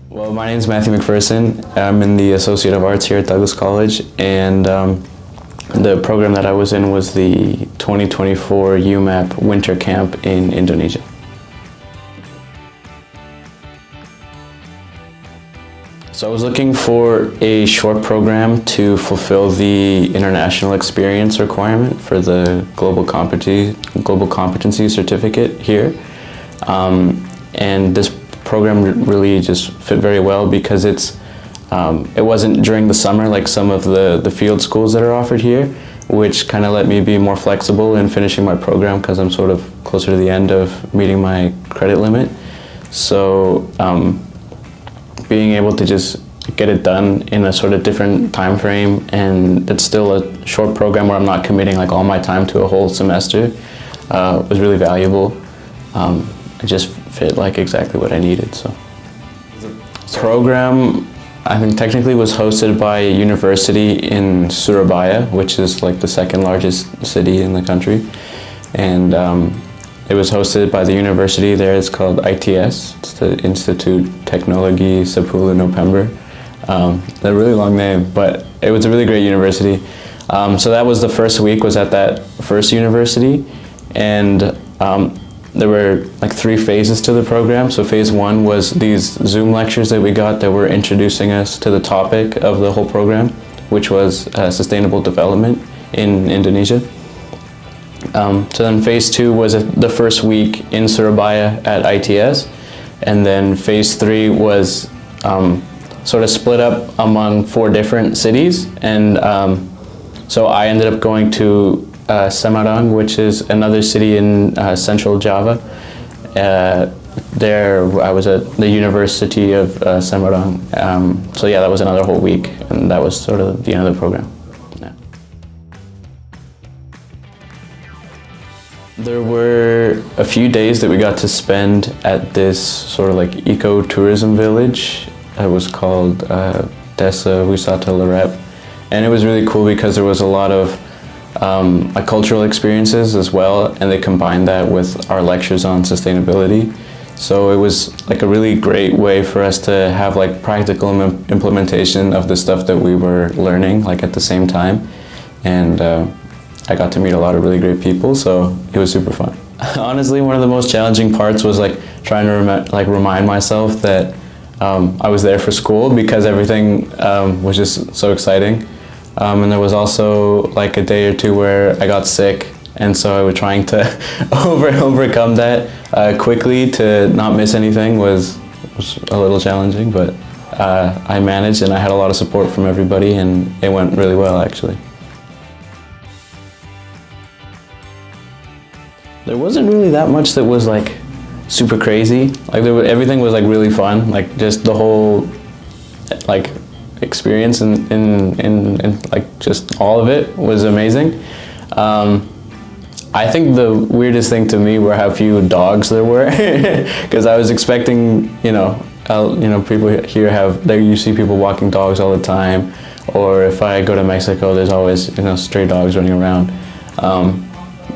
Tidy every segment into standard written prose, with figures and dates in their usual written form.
Well, my name is Matthew McPherson. I'm in the Associate of Arts here at Douglas College, and the program that I was in was the 2024 UMAP Winter Camp in Indonesia. So I was looking for a short program to fulfill the international experience requirement for the Global Competency Certificate here. And this program really just fit very well because it wasn't during the summer like some of the field schools that are offered here, which kind of let me be more flexible in finishing my program because I'm sort of closer to the end of meeting my credit limit. So being able to just get it done in a sort of different time frame, and it's still a short program where I'm not committing like all my time to a whole semester, was really valuable. It just fit like exactly what I needed. So the program, I think, technically was hosted by a university in Surabaya, which is like the second largest city in the country, and it was hosted by the university there. It's called ITS. It's the Institute Teknologi 10 November. A really long name, but it was a really great university. So that was the first week, was at that first university, and there were like 3 phases to the program. So phase 1 was these Zoom lectures that we got that were introducing us to the topic of the whole program, which was sustainable development in Indonesia. So then phase 2 was the first week in Surabaya at ITS, and then phase 3 was sort of split up among 4 different cities, and so I ended up going to Semarang, which is another city in central Java. There I was at the University of Semarang. So yeah, that was another whole week, and that was sort of the end of the program. Yeah. There were a few days that we got to spend at this sort of like eco-tourism village. It was called Desa Wisata Lerep, and it was really cool because there was a lot of cultural experiences as well, and they combined that with our lectures on sustainability. So it was like a really great way for us to have like practical implementation of the stuff that we were learning like at the same time, and I got to meet a lot of really great people, so it was super fun. Honestly, one of the most challenging parts was like trying to remind myself that I was there for school, because everything was just so exciting. And there was also like a day or 2 where I got sick, and so I was trying to overcome that quickly to not miss anything was a little challenging, but I managed, and I had a lot of support from everybody, and it went really well actually. There wasn't really that much that was like super crazy. Like everything was like really fun, like just the whole like experience in like just all of it was amazing. I think the weirdest thing to me were how few dogs there were, because I was expecting, people here you see people walking dogs all the time, or if I go to Mexico, there's always stray dogs running around.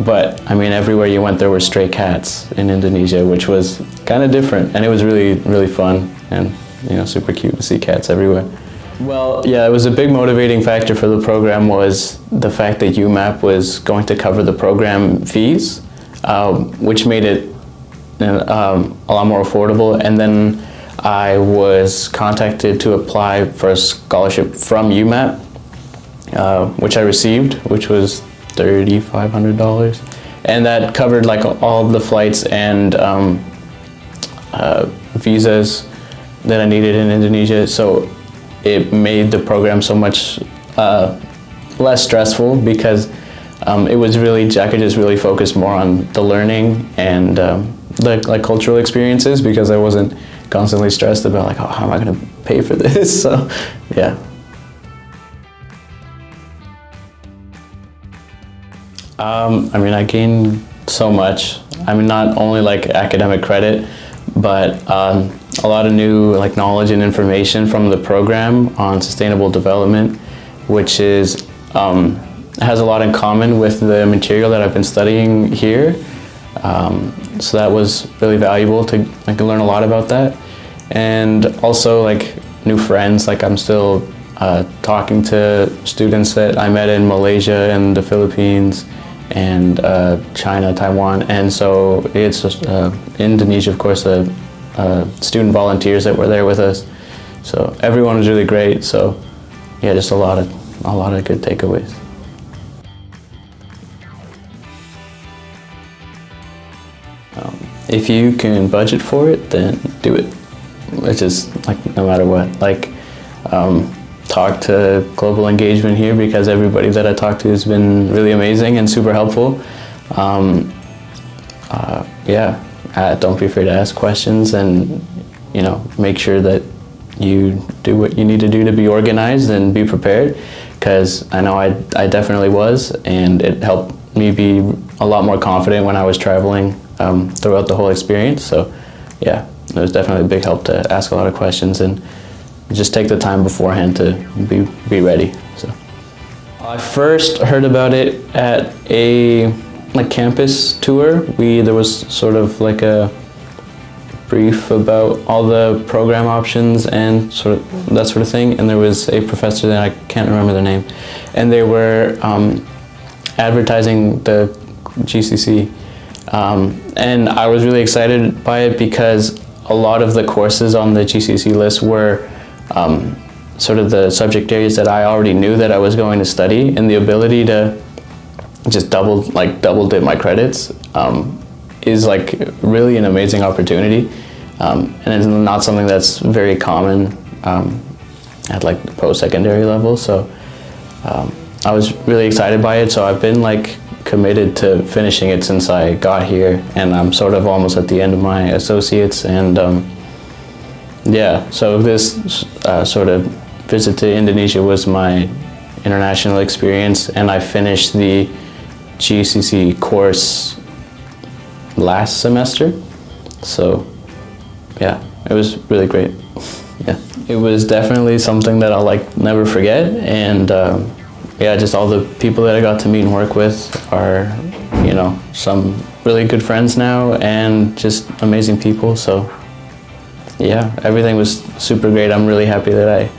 But I mean, everywhere you went, there were stray cats in Indonesia, which was kind of different, and it was really, really fun, and super cute to see cats everywhere. Well, yeah, it was a big motivating factor for the program was the fact that UMAP was going to cover the program fees, which made it a lot more affordable. And then I was contacted to apply for a scholarship from UMAP, which I received, which was $3,500, and that covered like all of the flights and visas that I needed in Indonesia. So it made the program so much less stressful, because it was really, I could just really focus more on the learning and the like cultural experiences, because I wasn't constantly stressed about like, oh, how am I going to pay for this? So yeah. I mean, I gained so much. I mean, not only like academic credit, but a lot of new like knowledge and information from the program on sustainable development, which is has a lot in common with the material that I've been studying here. So that was really valuable to learn a lot about that. and also like new friends. Like I'm still talking to students that I met in Malaysia and the Philippines and China, Taiwan, and so it's just, Indonesia, of course, student volunteers that were there with us. So everyone was really great. So yeah, just a lot of good takeaways. If you can budget for it, then do it. It's just like no matter what. Like talk to global engagement here, because everybody that I talked to has been really amazing and super helpful. Yeah, don't be afraid to ask questions, and make sure that you do what you need to do to be organized and be prepared, because I know I definitely was, and it helped me be a lot more confident when I was traveling throughout the whole experience. So yeah, it was definitely a big help to ask a lot of questions and just take the time beforehand to be ready. So I first heard about it at a campus tour. There was sort of like a brief about all the program options and sort of that sort of thing, and there was a professor that I can't remember the name, and they were advertising the GCC, and I was really excited by it because a lot of the courses on the GCC list were sort of the subject areas that I already knew that I was going to study, and the ability to just double dip my credits is like really an amazing opportunity, and it's not something that's very common at like the post-secondary level. So I was really excited by it. So I've been like committed to finishing it since I got here, and I'm sort of almost at the end of my associates. And yeah, so this sort of visit to Indonesia was my international experience, and I finished the GCC course last semester. So yeah, it was really great. Yeah, it was definitely something that I'll like never forget, and yeah, just all the people that I got to meet and work with are, some really good friends now, and just amazing people. So yeah, everything was super great. I'm really happy that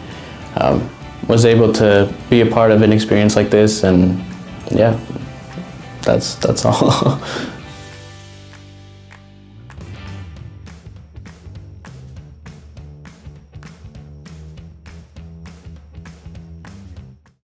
I was able to be a part of an experience like this, and yeah, that's all.